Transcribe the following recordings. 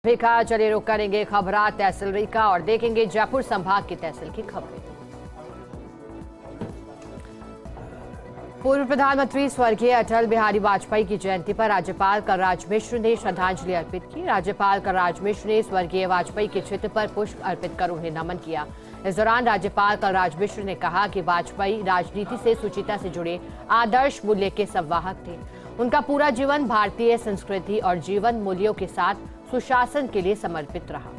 का चलिए रुक करेंगे खबरात तहसीलदारी का और देखेंगे जयपुर संभाग की तहसील की खबरें। पूर्व प्रधानमंत्री स्वर्गीय अटल बिहारी वाजपेयी की जयंती पर राज्यपाल कलराज मिश्र ने श्रद्धांजलि अर्पित की। राज्यपाल कलराज मिश्र ने स्वर्गीय वाजपेयी के चित्र पर पुष्प अर्पित कर उन्हें नमन किया। इस दौरान राज्यपाल कलराज मिश्र ने कहा कि वाजपेयी राजनीति से सुचिता से जुड़े आदर्श मूल्य के संवाहक थे। उनका पूरा जीवन भारतीय संस्कृति और जीवन मूल्यों के साथ सुशासन के लिए समर्पित रहा।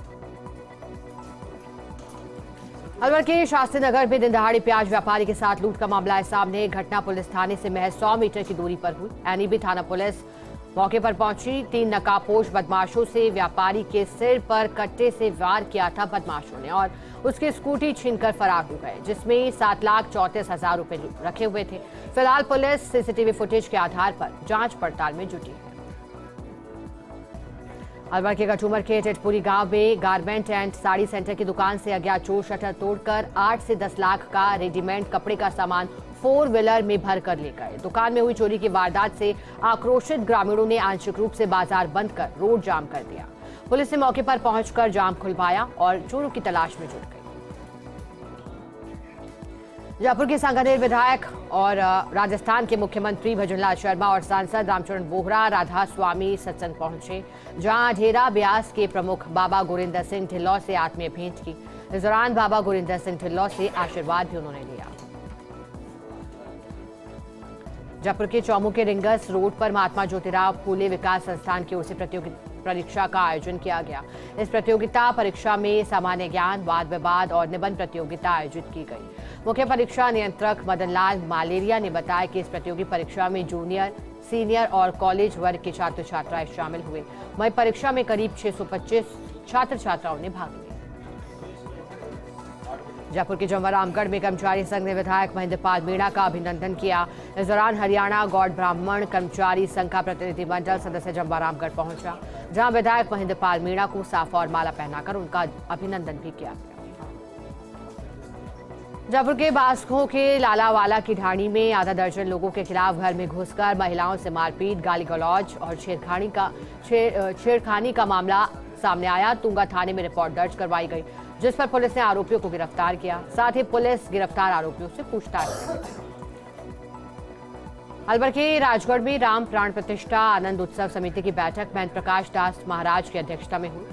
अलवर के शास्त्री नगर में दिन दहाड़े प्याज व्यापारी के साथ लूट का मामला है सामने। घटना पुलिस थाने से महज 100 मीटर की दूरी पर हुई। एनईबी थाना पुलिस मौके पर पहुंची। 3 नकाबपोश बदमाशों से व्यापारी के सिर पर कट्टे से वार किया था बदमाशों ने और उसकी स्कूटी छीनकर फरार हो गए, जिसमें 7,34,000 रुपए रखे हुए थे। फिलहाल पुलिस सीसीटीवी फुटेज के आधार पर जांच पड़ताल में जुटी है। अलवर के कटुमर के टेटपुरी गांव में गारमेंट एंड साड़ी सेंटर की दुकान से अज्ञात चोर शटर तोड़कर 8 से 10 लाख का रेडीमेड कपड़े का सामान 4 व्हीलर में भर कर ले गए। दुकान में हुई चोरी की वारदात से आक्रोशित ग्रामीणों ने आंशिक रूप से बाजार बंद कर रोड जाम कर दिया। पुलिस ने मौके पर पहुंचकर जाम खुलवाया और चोरों की तलाश में जुट गई। जयपुर के सांगानेर विधायक और राजस्थान के मुख्यमंत्री भजनलाल शर्मा और सांसद रामचरण बोहरा राधा स्वामी सत्संग पहुंचे, जहां ढेरा ब्यास के प्रमुख बाबा गुरिंदर सिंह ढिल्लों से आत्मीय भेंट की। इस दौरान बाबा गुरिंदर सिंह ढिल्लों से आशीर्वाद भी उन्होंने लिया। जयपुर के चौमू के रिंगस रोड पर महात्मा ज्योतिराव फूले विकास संस्थान की ओर से परीक्षा का आयोजन किया गया। इस प्रतियोगिता परीक्षा में सामान्य ज्ञान, वाद विवाद और निबंध प्रतियोगिता आयोजित की गई। मुख्य परीक्षा नियंत्रक मदनलाल मालेरिया ने बताया कि इस प्रतियोगी परीक्षा में जूनियर, सीनियर और कॉलेज वर्ग के छात्र छात्राएं शामिल हुए। वहीं परीक्षा में करीब 625 छात्र छात्राओं ने भाग लिया। जयपुर के जमवारामगढ़ में कर्मचारी संघ ने विधायक महेंद्रपाल मीणा का अभिनंदन किया। इस दौरान हरियाणा गौड़ ब्राह्मण कर्मचारी संघ का प्रतिनिधिमंडल सदस्य जमवारामगढ़ पहुंचा, जहां विधायक महेंद्रपाल मीणा को साफा और माला पहनाकर उनका अभिनंदन भी किया। जयपुर के बास्को के लालावाला की ढाणी में आधा दर्जन लोगों के खिलाफ घर में घुसकर महिलाओं से मारपीट, गाली गलौज और छेड़खानी का मामला सामने आया। तुंगा थाने में रिपोर्ट दर्ज करवाई गई, जिस पर पुलिस ने आरोपियों को गिरफ्तार किया। साथ ही पुलिस गिरफ्तार आरोपियों से पूछताछ की। अलवर के राजगढ़ में राम प्राण प्रतिष्ठा आनंद उत्सव समिति की बैठक महेंद्र प्रकाश दास महाराज की अध्यक्षता में हुई।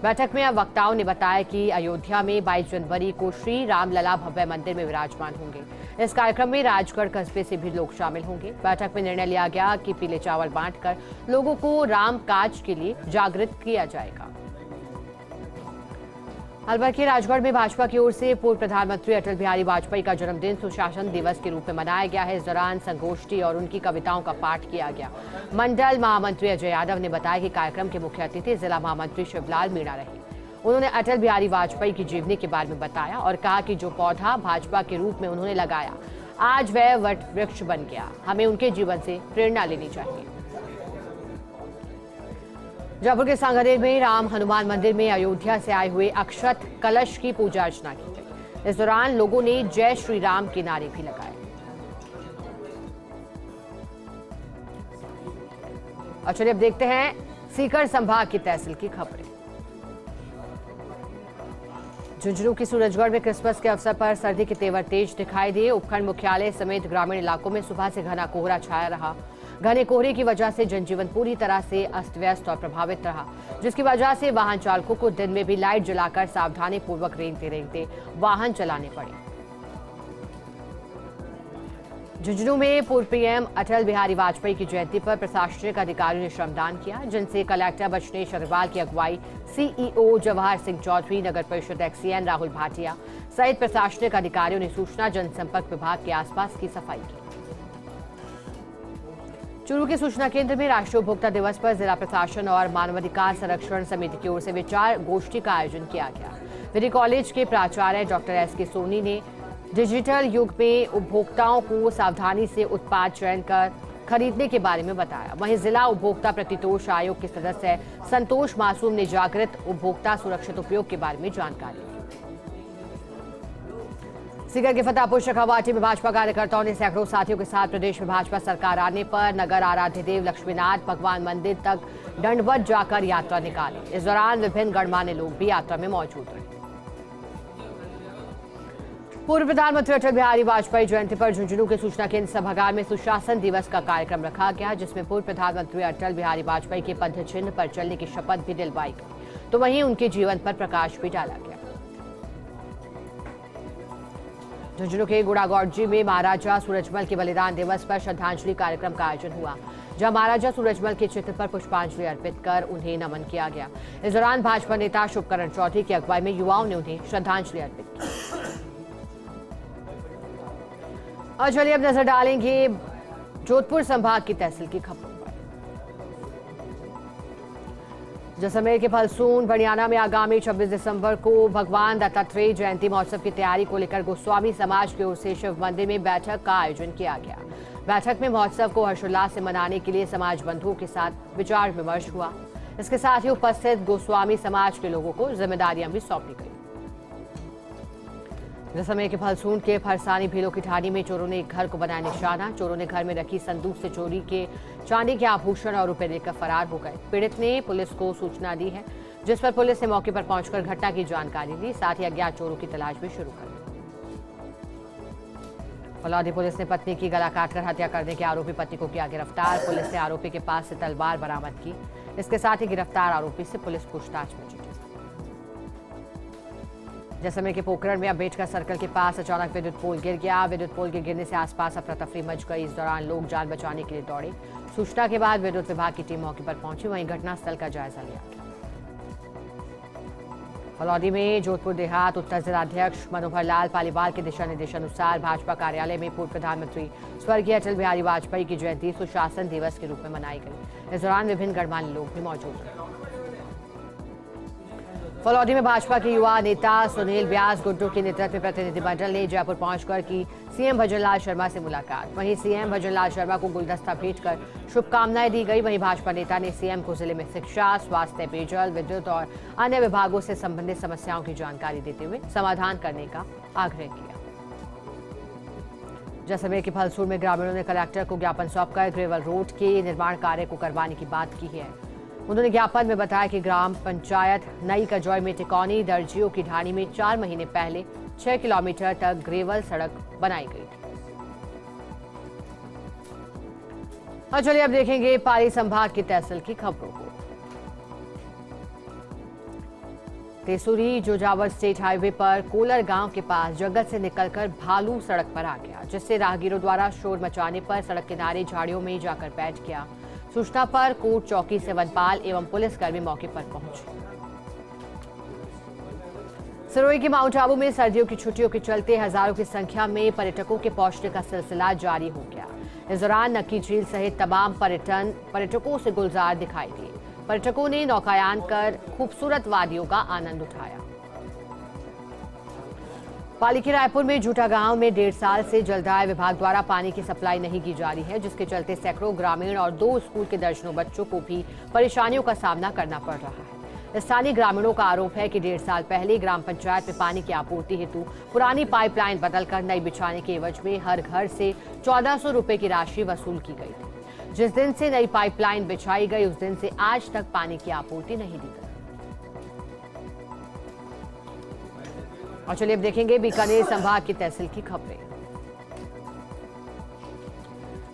बैठक में वक्ताओं ने बताया कि अयोध्या में 22 जनवरी को श्री रामलला भव्य मंदिर में विराजमान होंगे। इस कार्यक्रम में राजगढ़ कस्बे से भी लोग शामिल होंगे। बैठक में निर्णय लिया गया कि पीले चावल बांटकर लोगों को राम काज के लिए जागृत किया जाएगा। अलवर के राजगढ़ में भाजपा की ओर से पूर्व प्रधानमंत्री अटल बिहारी वाजपेयी का जन्मदिन सुशासन दिवस के रूप में मनाया गया है। इस दौरान संगोष्ठी और उनकी कविताओं का पाठ किया गया। मंडल महामंत्री अजय यादव ने बताया कि कार्यक्रम के मुख्य अतिथि जिला महामंत्री शिवलाल मीणा रहे। उन्होंने अटल बिहारी वाजपेयी की जीवनी के बारे में बताया और कहा कि जो पौधा भाजपा के रूप में उन्होंने लगाया, आज वह वट वृक्ष बन गया। हमें उनके जीवन से प्रेरणा लेनी चाहिए। जयपुर के सांगानेर में राम हनुमान मंदिर में अयोध्या से आए हुए अक्षत कलश की पूजा अर्चना की गई। इस दौरान लोगों ने जय श्री राम के नारे भी लगाए। और चलिए अब देखते हैं सीकर संभाग की तहसील की खबरें। झुंझुनू की सूरजगढ़ में क्रिसमस के अवसर पर सर्दी के तेवर तेज दिखाई दिए। उपखंड मुख्यालय समेत ग्रामीण इलाकों में सुबह से घना कोहरा छाया रहा। घने कोहरे की वजह से जनजीवन पूरी तरह से अस्त व्यस्त और प्रभावित रहा, जिसकी वजह से वाहन चालकों को दिन में भी लाइट जलाकर सावधानी पूर्वक रेंगते वाहन चलाने पड़े। झुंझुनू में पूर्व पीएम अटल बिहारी वाजपेयी की जयंती पर प्रशासनिक अधिकारियों ने श्रमदान किया, जिनसे कलेक्टर बचनेश अग्रवाल की अगुवाई, सीईओ जवाहर सिंह चौधरी, नगर परिषद एक्सीएन राहुल भाटिया सहित प्रशासनिक अधिकारियों ने सूचना जनसंपर्क विभाग के आसपास की सफाई की। चूरू के सूचना केंद्र में राष्ट्रीय उपभोक्ता दिवस पर जिला प्रशासन और मानवाधिकार संरक्षण समिति की ओर से विचार गोष्ठी का आयोजन किया गया। विधि कॉलेज के प्राचार्य डॉक्टर एस.के. सोनी ने डिजिटल युग में उपभोक्ताओं को सावधानी से उत्पाद चयन कर खरीदने के बारे में बताया। वहीं जिला उपभोक्ता प्रतितोष आयोग के सदस्य संतोष मासूम ने जागृत उपभोक्ता सुरक्षित उपयोग के बारे में जानकारी दी। सीकर के फतेहपुर शेखावाटी में भाजपा कार्यकर्ताओं ने सैकड़ों साथियों के साथ प्रदेश में भाजपा सरकार आने पर नगर आराध्य देव लक्ष्मीनाथ भगवान मंदिर तक दंडवत जाकर यात्रा निकाली। इस दौरान विभिन्न गणमान्य लोग भी यात्रा में मौजूद रहे। पूर्व प्रधानमंत्री अटल बिहारी वाजपेयी जयंती पर झुंझुनू के सूचना केंद्र सभागार में सुशासन दिवस का कार्यक्रम रखा गया, जिसमें पूर्व प्रधानमंत्री अटल बिहारी वाजपेयी के पद चिन्ह पर चलने की शपथ भी दिलवाई गई, तो वहीं उनके जीवन पर प्रकाश भी डाला गया। झुंझुनू के गुड़ागौड़जी में महाराजा सूरजमल के बलिदान दिवस पर श्रद्धांजलि कार्यक्रम का आयोजन हुआ, जहां महाराजा सूरजमल के चित्र पर पुष्पांजलि अर्पित कर उन्हें नमन किया गया। इस दौरान भाजपा नेता शुभकरण चौधरी की अगुवाई में युवाओं ने उन्हें श्रद्धांजलि अर्पित की। और चलिए अब नजर डालेंगे जोधपुर संभाग की तहसील की खबरों पर। जैसलमेर के फलसून बड़ियाना में आगामी 26 दिसंबर को भगवान दत्तात्रेय जयंती महोत्सव की तैयारी को लेकर गोस्वामी समाज की ओर से शिव मंदिर में बैठक का आयोजन किया गया। बैठक में महोत्सव को हर्षोल्लास से मनाने के लिए समाज बंधुओं के साथ विचार विमर्श हुआ। इसके साथ ही उपस्थित गोस्वामी समाज के लोगों को जिम्मेदारियां भी सौंपी गई। जैसलमेर के फलसून के फरसानी भीलों की ढाणी में चोरों ने एक घर को बनाया निशाना। चोरों ने घर में रखी संदूक से चोरी के चांदी के आभूषण और रुपए लेकर फरार हो गए। पीड़ित ने पुलिस को सूचना दी है, जिस पर पुलिस ने मौके पर पहुंचकर घटना की जानकारी ली, साथ ही अज्ञात चोरों की तलाश भी शुरू कर दी। फलौदी पुलिस ने पत्नी की गला काटकर हत्या करने के आरोपी पति को किया गिरफ्तार। पुलिस ने आरोपी के पास से तलवार बरामद की। इसके साथ ही गिरफ्तार आरोपी से पुलिस पूछताछ में जुटी। जैसलमेर के पोखरण में अम्बेडकर सर्कल के पास अचानक विद्युत पोल गिर गया। विद्युत पोल के गिरने से आसपास अफरा तफरी मच गई। इस दौरान लोग जान बचाने के लिए दौड़े। सूचना के बाद विद्युत विभाग की टीम मौके पर पहुंची, वहीं घटनास्थल का जायजा लिया। फलौदी में जोधपुर देहात उत्तर जिलाध्यक्ष मनोहर लाल पालीवाल के दिशा निर्देशानुसार भाजपा कार्यालय में पूर्व प्रधानमंत्री स्वर्गीय अटल बिहारी वाजपेयी की जयंती सुशासन दिवस के रूप में मनाई गई। इस दौरान विभिन्न गणमान्य लोग भी मौजूद रहे। फलौदी में भाजपा के युवा नेता सुनील व्यास गुड्डू के नेतृत्व में प्रतिनिधिमंडल ने जयपुर पहुंचकर की सीएम भजनलाल शर्मा से मुलाकात। वहीं सीएम भजनलाल शर्मा को गुलदस्ता भेंटकर शुभकामनाएं दी गई। वहीं भाजपा नेता ने सीएम को जिले में शिक्षा, स्वास्थ्य, पेयजल, विद्युत और अन्य विभागों से संबंधित समस्याओं की जानकारी देते हुए समाधान करने का आग्रह किया। जैसलमेर के फलसूर में ग्रामीणों ने कलेक्टर को ज्ञापन सौंपकर ग्रेवल रोड के निर्माण कार्य को करवाने की बात की है। उन्होंने ज्ञापन में बताया कि ग्राम पंचायत नई कजौई में टिकौनी दर्जियों की ढाणी में 4 महीने पहले 6 किलोमीटर तक ग्रेवल सड़क बनाई गई थी। और चलिए अब देखेंगे पाली संभाग की तहसील की खबरों को। तेसूरी जोजावर स्टेट हाईवे पर कोलर गांव के पास जंगल से निकलकर भालू सड़क पर आ गया, जिससे राहगीरों द्वारा शोर मचाने पर सड़क किनारे झाड़ियों में जाकर बैठ गया। सूचना पर कोट चौकी से वनपाल एवं पुलिसकर्मी मौके पर पहुंचे। सिरोही के माउंट आबू में सर्दियों की छुट्टियों के चलते हजारों की संख्या में पर्यटकों के पहुंचने का सिलसिला जारी हो गया। इस दौरान नक्की झील सहित तमाम पर्यटकों से गुलजार दिखाई दिए। पर्यटकों ने नौकायान कर खूबसूरत वादियों का आनंद उठाया। पाली के रायपुर में झूठा गांव में 1.5 साल से जलदाय विभाग द्वारा पानी की सप्लाई नहीं की जा रही है, जिसके चलते सैकड़ों ग्रामीण और 2 स्कूल के दर्जनों बच्चों को भी परेशानियों का सामना करना पड़ रहा है। स्थानीय ग्रामीणों का आरोप है कि 1.5 साल पहले ग्राम पंचायत में पानी की आपूर्ति हेतु पुरानी पाइपलाइन बदलकर नई बिछाने के एवज में हर घर से 1400 रुपए की राशि वसूल की गई थी। जिस दिन से नई पाइपलाइन बिछाई गई उस दिन से आज तक पानी की आपूर्ति नहीं दी गई। और चलिए अब देखेंगे बीकानेर संभाग की तहसील की खबरें।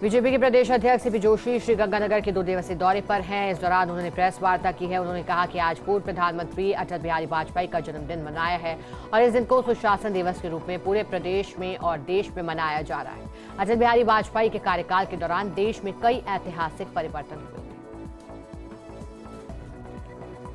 बीजेपी के प्रदेश अध्यक्ष सीपी जोशी श्रीगंगानगर के 2 दिवसीय दौरे पर हैं। इस दौरान उन्होंने प्रेस वार्ता की है। उन्होंने कहा कि आज पूर्व प्रधानमंत्री अटल बिहारी वाजपेयी का जन्मदिन मनाया है और इस दिन को सुशासन दिवस के रूप में पूरे प्रदेश में और देश में मनाया जा रहा है। अटल बिहारी वाजपेयी के कार्यकाल के दौरान देश में कई ऐतिहासिक परिवर्तन हुए थे।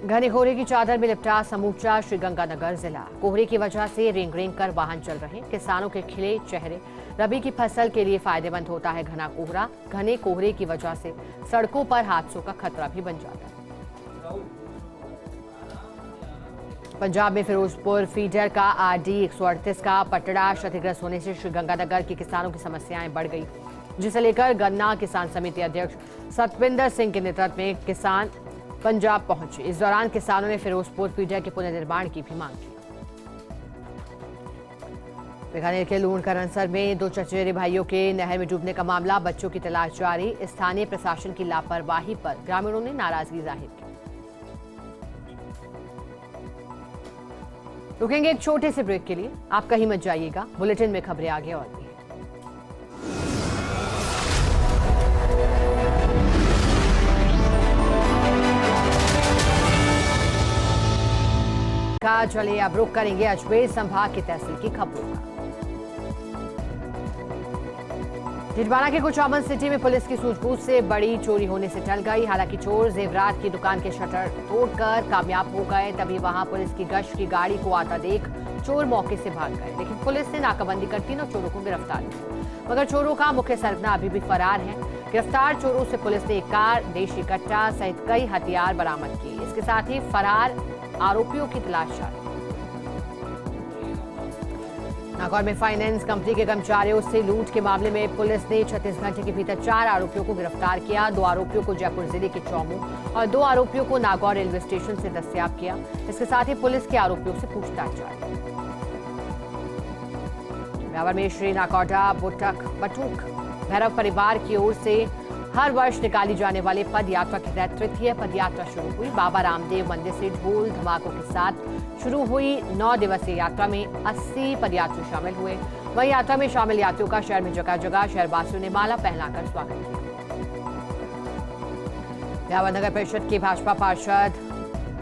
घने कोहरे की चादर में लिपटा समूचा श्रीगंगानगर जिला। कोहरे की वजह से रेंग रेंग कर वाहन चल रहे। किसानों के खिले चेहरे। रबी की फसल के लिए फायदेमंद होता है घना कोहरा। घने कोहरे की वजह से सड़कों पर हादसों का खतरा भी बन जाता है। पंजाब में फिरोजपुर फीडर का RD 138 का पटड़ा क्षतिग्रस्त होने से श्रीगंगानगर के किसानों की समस्याएं बढ़ गई, जिसे लेकर गन्ना किसान समिति अध्यक्ष सतविंदर सिंह के नेतृत्व में किसान पंजाब पहुंचे। इस दौरान किसानों ने फिरोजपुर फीडर के पुनर्निर्माण की भी मांग की। बीकानेर के लूण करनसर में 2 चचेरे भाइयों के नहर में डूबने का मामला, बच्चों की तलाश जारी। स्थानीय प्रशासन की लापरवाही पर ग्रामीणों ने नाराजगी जाहिर की। रुकेंगे एक छोटे से ब्रेक के लिए, आप कहीं मत जाइएगा। बुलेटिन में खबरें आगे और भी। चलिए अब रुक करेंगे अजमेर संभाग की तहसील की खबरों का। जिटवाड़ा के कुचामन सिटी में पुलिस की सूझबूझ से बड़ी चोरी होने से टल गई। हालांकि चोर जेवरात की दुकान के शटर तोड़कर कामयाब हो गए। तभी वहां पुलिस की गश्त की गाड़ी को आता देख चोर मौके से भाग गए, लेकिन पुलिस ने नाकाबंदी कर तीनों चोरों को गिरफ्तार किया। मगर चोरों का मुख्य सरगना अभी भी फरार है। गिरफ्तार चोरों से पुलिस ने एक कार, देशी कट्टा सहित कई हथियार बरामद किए। इसके साथ ही फरार आरोपियों की तलाश जारी। नागौर में फाइनेंस कंपनी के कर्मचारियों से लूट के मामले में पुलिस ने 36 घंटे के भीतर 4 आरोपियों को गिरफ्तार किया। 2 आरोपियों को जयपुर जिले के चौमू और 2 आरोपियों को नागौर रेलवे स्टेशन से दस्तयाब किया। इसके साथ ही पुलिस के आरोपियों से पूछताछ जारी। ब्यावर में श्री नाकौटा बटूक भैरव परिवार की ओर से हर वर्ष निकाली जाने वाले पद यात्रा के तहत तृतीय पद यात्रा शुरू हुई। बाबा रामदेव मंदिर से ढोल धमाकों के साथ शुरू हुई 9 दिवसीय यात्रा में 80 पदयात्री शामिल हुए। वहीं यात्रा में शामिल यात्रियों का शहर में जगह जगह शहरवासियों ने माला पहनाकर स्वागत किया। ब्यावर नगर परिषद के भाजपा पार्षद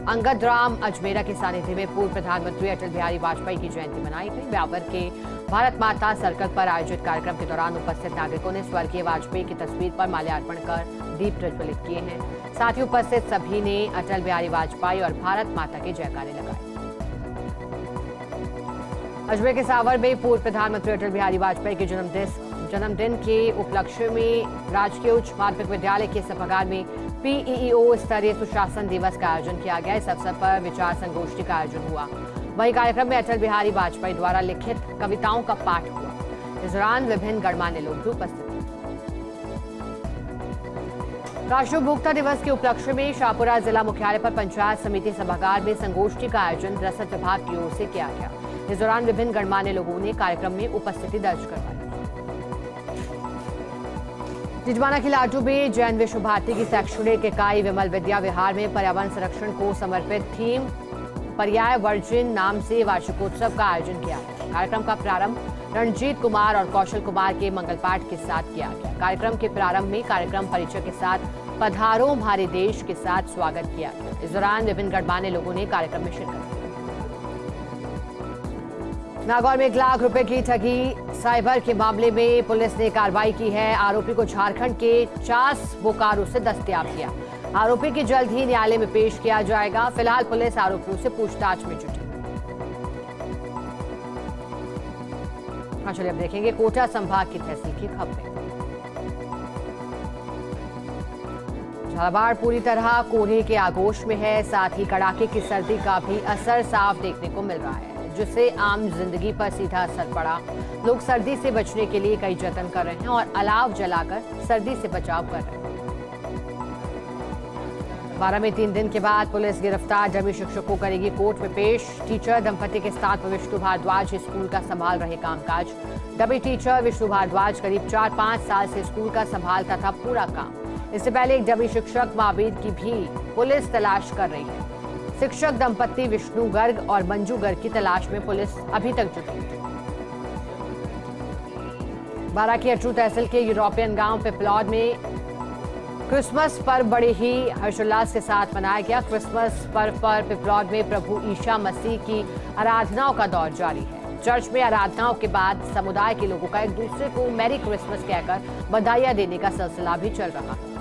अंगद राम अजमेरा के सानिध्य में पूर्व प्रधानमंत्री अटल बिहारी वाजपेयी की जयंती मनाई गई। ब्यावर के भारत माता सर्कल पर आयोजित कार्यक्रम के दौरान उपस्थित नागरिकों ने स्वर्गीय वाजपेयी की तस्वीर पर माल्यार्पण कर दीप प्रज्वलित किए हैं। साथ ही उपस्थित सभी ने अटल बिहारी वाजपेयी और भारत माता के जयकारे लगाए। अजमेर के सावर में पूर्व प्रधानमंत्री अटल बिहारी वाजपेयी के जन्मदिन के उपलक्ष्य में राजकीय उच्च माध्यमिक विद्यालय के सभागार में पीईओ स्तरीय सुशासन दिवस का आयोजन किया गया। इस अवसर पर विचार संगोष्ठी का आयोजन हुआ। वहीं कार्यक्रम में अटल बिहारी वाजपेयी द्वारा लिखित कविताओं का पाठ हुआ। इस दौरान विभिन्न गणमान्य लोग भी उपस्थित थे। राष्ट्रीय उपभोक्ता दिवस के उपलक्ष्य में शाहपुरा जिला मुख्यालय पर पंचायत समिति सभागार में संगोष्ठी का आयोजन रसद विभाग की ओर से किया गया। इस दौरान विभिन्न गणमान्य लोगों ने कार्यक्रम में उपस्थिति दर्ज करवाई। जिटवाड़ा की लाटू में जैन विश्व भारती की शैक्षणिक इकाई विमल विद्या विहार में पर्यावरण संरक्षण को समर्पित थीम पर्याय वर्जिन नाम से वार्षिकोत्सव का आयोजन किया गया। कार्यक्रम का प्रारंभ रणजीत कुमार और कौशल कुमार के मंगल पाठ के साथ किया गया। कार्यक्रम के प्रारंभ में कार्यक्रम परिचय के साथ पधारो हमारे देश के साथ स्वागत किया गया। इस दौरान विभिन्न गणमान्य लोगों ने कार्यक्रम में शिरकत की। नागौर में 1 लाख रुपए की ठगी साइबर के मामले में पुलिस ने कार्रवाई की है। आरोपी को झारखंड के 50 बोकारो से दस्तयाब किया। आरोपी की जल्द ही न्यायालय में पेश किया जाएगा। फिलहाल पुलिस आरोपियों से पूछताछ में जुटी। चलिए अब देखेंगे कोटा संभाग की तहसील की खबरें। झालावाड़ पूरी तरह कोहरे के आगोश में है। साथ ही कड़ाके की सर्दी का भी असर साफ देखने को मिल रहा है, जिससे आम जिंदगी पर सीधा असर पड़ा। लोग सर्दी से बचने के लिए कई जतन कर रहे हैं और अलाव जलाकर सर्दी से बचाव कर रहे हैं। 12 में 3 दिन के बाद पुलिस गिरफ्तार डमी शिक्षक को करेगी कोर्ट में पेश। टीचर दंपति के साथ विष्णु भारद्वाज स्कूल का संभाल रहे कामकाज। डमी टीचर विष्णु भारद्वाज करीब 4-5 साल से स्कूल का संभालता था पूरा काम। इससे पहले एक डमी शिक्षक महावीर की भी पुलिस तलाश कर रही है। शिक्षक दंपति विष्णु गर्ग और मंजू गर्ग की तलाश में पुलिस अभी तक जुटी है। 12 की अटरू तहसील के यूरोपियन गांव पिपलौद में क्रिसमस पर्व बड़े ही हर्षोल्लास के साथ मनाया गया। क्रिसमस पर्व पर पिपलौद में प्रभु ईशा मसीह की आराधनाओं का दौर जारी है। चर्च में आराधनाओं के बाद समुदाय के लोगों का एक दूसरे को मैरी क्रिसमस कहकर बधाइयां देने का सिलसिला भी चल रहा है।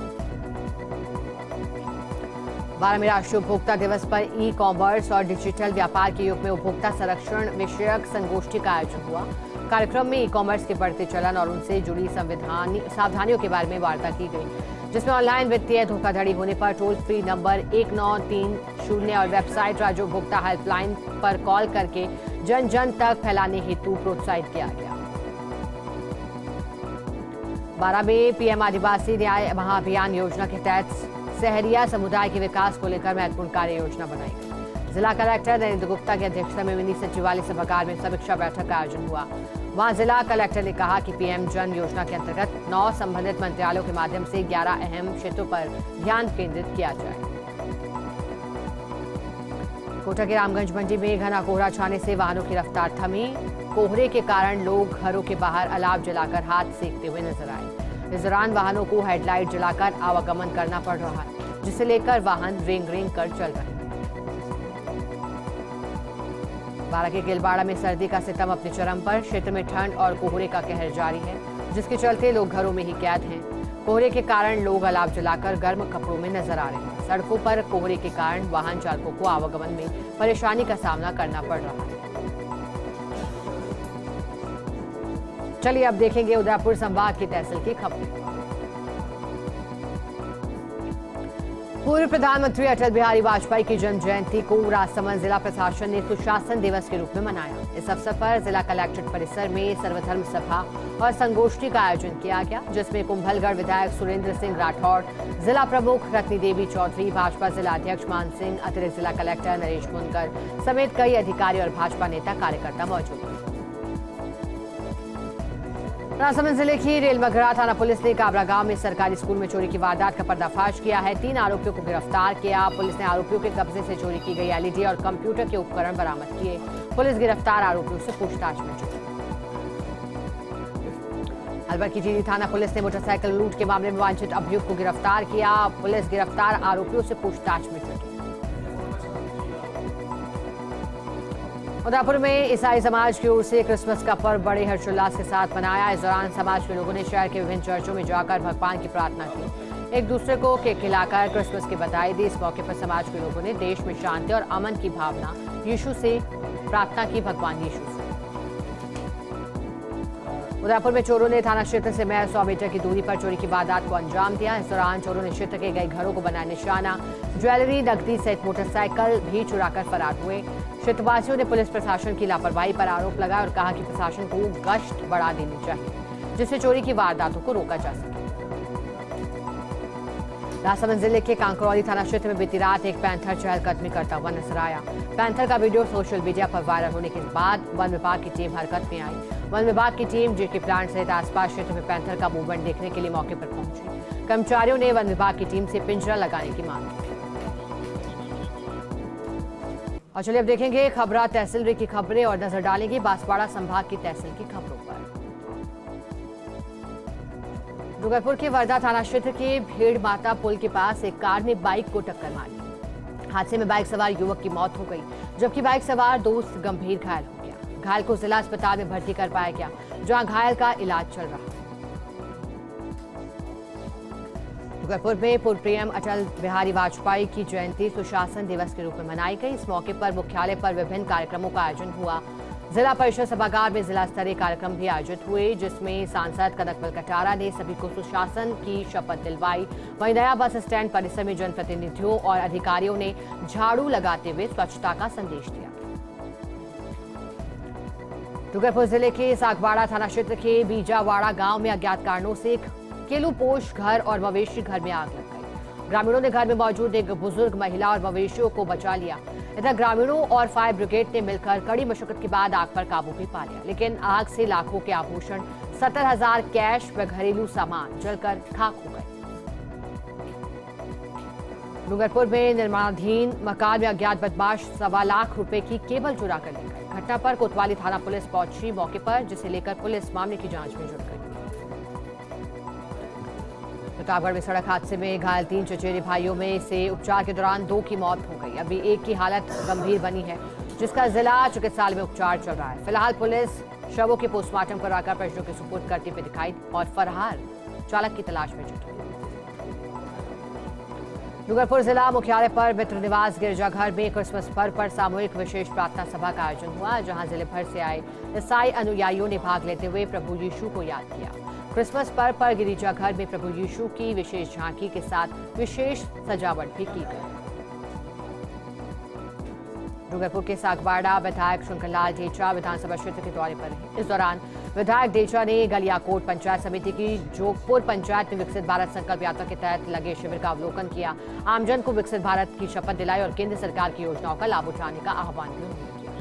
12 में राष्ट्रीय उपभोक्ता दिवस पर ई कॉमर्स और डिजिटल व्यापार के युग में उपभोक्ता संरक्षण विषयक संगोष्ठी का आयोजन हुआ। कार्यक्रम में ई कॉमर्स के बढ़ते चलन और उनसे जुड़ी सावधानियों के बारे में वार्ता की गई, जिसमें ऑनलाइन वित्तीय धोखाधड़ी होने पर टोल फ्री नंबर 1930 और वेबसाइट राज्य उपभोक्ता हेल्पलाइन पर कॉल करके जन जन तक फैलाने हेतु प्रोत्साहित किया गया। 12 में पीएम आदिवासी न्याय महाअभियान योजना के तहत सहरिया समुदाय के विकास को लेकर महत्वपूर्ण कार्य योजना बनाई गई। जिला कलेक्टर नरेंद्र गुप्ता की अध्यक्षता में मिनी सचिवालय सभागार में समीक्षा बैठक का आयोजन हुआ। वहां जिला कलेक्टर ने कहा कि पीएम जन योजना के अंतर्गत 9 संबंधित मंत्रालयों के माध्यम से 11 अहम क्षेत्रों पर ध्यान केंद्रित किया जाए। कोटा के रामगंज मंडी में घना कोहरा छाने से वाहनों की रफ्तार थमी। कोहरे के कारण लोग घरों के बाहर अलाव जलाकर हाथ सेकते हुए नजर आए। इस दौरान वाहनों को हेडलाइट जलाकर आवागमन करना पड़ रहा है, जिसे लेकर वाहन रेंग रेंग कर चल रहे हैं। बारां के गिलबाड़ा में सर्दी का सितम अपने चरम पर। क्षेत्र में ठंड और कोहरे का कहर जारी है, जिसके चलते लोग घरों में ही कैद हैं। कोहरे के कारण लोग अलाव जलाकर गर्म कपड़ों में नजर आ रहे हैं। सड़कों पर कोहरे के कारण वाहन चालकों को आवागमन में परेशानी का सामना करना पड़ रहा है। चलिए अब देखेंगे उदयपुर संभाग की तहसील की खबरें। पूर्व प्रधानमंत्री अटल बिहारी वाजपेयी की जन्म जयंती को राजसमंद जिला प्रशासन ने सुशासन दिवस के रूप में मनाया। इस अवसर पर जिला कलेक्ट्रेट परिसर में सर्वधर्म सभा और संगोष्ठी का आयोजन किया गया, जिसमें कुंभलगढ़ विधायक सुरेंद्र सिंह राठौड़, जिला प्रमुख रत्नी देवी चौधरी, भाजपा जिला अध्यक्ष मान सिंह, अतिरिक्त जिला कलेक्टर नरेश मुनकर समेत कई अधिकारी और भाजपा नेता कार्यकर्ता मौजूद थे। राजसमंद जिले की रेलमगरा थाना पुलिस ने काबरा गांव में सरकारी स्कूल में चोरी की वारदात का पर्दाफाश किया है। 3 आरोपियों को गिरफ्तार किया। पुलिस ने आरोपियों के कब्जे से चोरी की गई एलईडी और कंप्यूटर के उपकरण बरामद किए। पुलिस गिरफ्तार आरोपियों से पूछताछ में जुटी। अलवर की जीरी थाना पुलिस ने मोटरसाइकिल लूट के मामले में वांछित अभियुक्त को गिरफ्तार किया। पुलिस गिरफ्तार आरोपियों से पूछताछ में जुटी। उदयपुर में ईसाई समाज की ओर से क्रिसमस का पर्व बड़े हर्षोल्लास के साथ मनाया। इस दौरान समाज के लोगों ने शहर के विभिन्न चर्चों में जाकर भगवान की प्रार्थना की। एक दूसरे को केक खिलाकर क्रिसमस की बधाई दी। इस मौके पर समाज के लोगों ने देश में शांति और अमन की भावना यीशु से प्रार्थना की। भगवान यीशु से। उदयपुर में चोरों ने थाना क्षेत्र से महज 100 मीटर की दूरी पर चोरी की वारदात को अंजाम दिया। इस दौरान चोरों ने क्षेत्र के कई घरों को बनाया निशाना। ज्वेलरी, नकदी सहित मोटरसाइकिल भी चुराकर फरार हुए। क्षेत्रवासियों ने पुलिस प्रशासन की लापरवाही पर आरोप लगाया और कहा कि प्रशासन को गश्त बढ़ा देनी चाहिए, जिससे चोरी की वारदातों को रोका जा सके। राजसमंद जिले के कांकरौली थाना क्षेत्र में बीती रात एक पैंथर चहलकदमी करता हुआ नजर आया। पैंथर का वीडियो सोशल मीडिया पर वायरल होने के बाद वन विभाग की टीम हरकत में आई। वन विभाग की टीम जेके प्लांट सहित आसपास क्षेत्र में पैंथर का मूवमेंट देखने के लिए मौके पर पहुंची। कर्मचारियों ने वन विभाग की टीम से पिंजरा लगाने की मांग की। और चलिए अब देखेंगे खबरा तहसील की खबरें और नजर डालेंगे बांसवाड़ा संभाग की तहसील की खबरों पर। डूंगरपुर के वर्धा थाना क्षेत्र के भीड़ माता पुल के पास एक कार ने बाइक को टक्कर मारी। हादसे में बाइक सवार युवक की मौत हो गई, जबकि बाइक सवार दोस्त गंभीर घायल हो गया। घायल को जिला अस्पताल में भर्ती कर पाया गया, जहां घायल का इलाज चल रहा है। डूंगरपुर में पूर्व पीएम अटल बिहारी वाजपेयी की जयंती सुशासन दिवस के रूप में मनाई गई। इस मौके पर मुख्यालय पर विभिन्न कार्यक्रमों का आयोजन हुआ। जिला परिषद सभागार में जिला स्तरीय कार्यक्रम भी आयोजित हुए, जिसमें सांसद कनकमल कटारा ने सभी को सुशासन की शपथ दिलवाई। वहीं नया बस स्टैंड परिसर में जनप्रतिनिधियों और अधिकारियों ने झाड़ू लगाते हुए स्वच्छता का संदेश दिया। डूंगरपुर जिले के सागवाड़ा थाना क्षेत्र के बीजावाड़ा गांव में अज्ञात कारणों से एक केलूपोश घर और मवेशी घर में आग लग गई। ग्रामीणों ने घर में मौजूद एक बुजुर्ग महिला और मवेशियों को बचा लिया। इधर ग्रामीणों और फायर ब्रिगेड ने मिलकर कड़ी मशक्कत के बाद आग पर काबू भी पा लिया, लेकिन आग से लाखों के आभूषण, 70,000 कैश व घरेलू सामान जलकर खाक हो गए। डूंगरपुर में निर्माणाधीन मकान में अज्ञात बदमाश 1.25 लाख रुपए की केबल चुरा कर ले गए। घटना पर कोतवाली थाना पुलिस पहुंची मौके पर, जिसे लेकर पुलिस मामले की जांच में जुट गई। प्रतापगढ़ में सड़क हादसे में घायल 3 चचेरे भाइयों में से उपचार के दौरान 2 की मौत हो गई। अभी एक की हालत गंभीर बनी है, जिसका जिला चिकित्सालय में उपचार चल रहा है। फिलहाल पुलिस शवों के पोस्टमार्टम कराकर परिजनों के सुपुर्द करते हुए दिखाई और फरार चालक की तलाश में जुटी। डूंगरपुर जिला मुख्यालय पर मित्र निवास गिरजाघर में क्रिसमस पर्व पर सामूहिक विशेष प्रार्थना सभा का आयोजन हुआ, जहां जिले भर से आए ईसाई अनुयायियों ने भाग लेते हुए प्रभु यीशु को याद किया। क्रिसमस पर्व पर गिरिजाघर में प्रभु यीशु की विशेष झांकी के साथ विशेष सजावट भी की गई। डूंगरपुर के सागवाड़ा विधायक शंकर लाल ढेचा विधानसभा क्षेत्र के दौरे पर रहे। इस दौरान विधायक डेचा ने गलियाकोट पंचायत समिति की जोगपुर पंचायत में विकसित भारत संकल्प यात्रा के तहत लगे शिविर का अवलोकन किया। आमजन को विकसित भारत की शपथ दिलाई और केंद्र सरकार की योजनाओं का लाभ उठाने का आह्वान भी किया।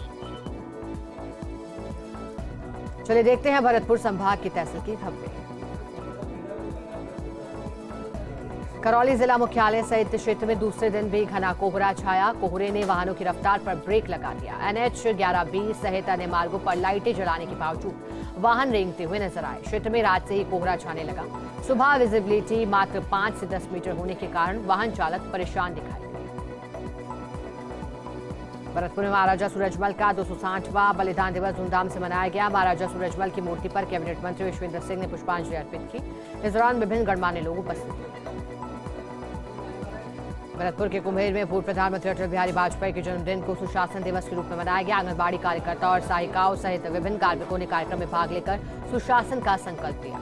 चलिए देखते हैं भरतपुर संभाग की तहसील की खबरें। करौली जिला मुख्यालय सहित क्षेत्र में दूसरे दिन भी घना कोहरा छाया। कोहरे ने वाहनों की रफ्तार पर ब्रेक लगा दिया। NH 11B सहित अन्य मार्गों पर लाइटें जलाने के बावजूद वाहन रेंगते हुए नजर आए। क्षेत्र में रात से ही कोहरा छाने लगा। सुबह विजिबिलिटी मात्र 5 से 10 मीटर होने के कारण वाहन चालक परेशान दिखाई दिए। भरतपुर में महाराजा सूरजमल का 260वां बलिदान दिवस धूमधाम से मनाया गया। महाराजा सूरजमल की मूर्ति पर कैबिनेट मंत्री विश्वेंद्र सिंह ने पुष्पांजलि अर्पित की। इस दौरान विभिन्न गणमान्य लोग उपस्थित थे। भरतपुर के कुम्हेर में पूर्व प्रधानमंत्री अटल बिहारी वाजपेयी के जन्मदिन को सुशासन दिवस के रूप में मनाया गया। आंगनबाड़ी कार्यकर्ता और सहायिकाओं सहित विभिन्न कार्मिकों ने कार्यक्रम में भाग लेकर सुशासन का संकल्प लिया।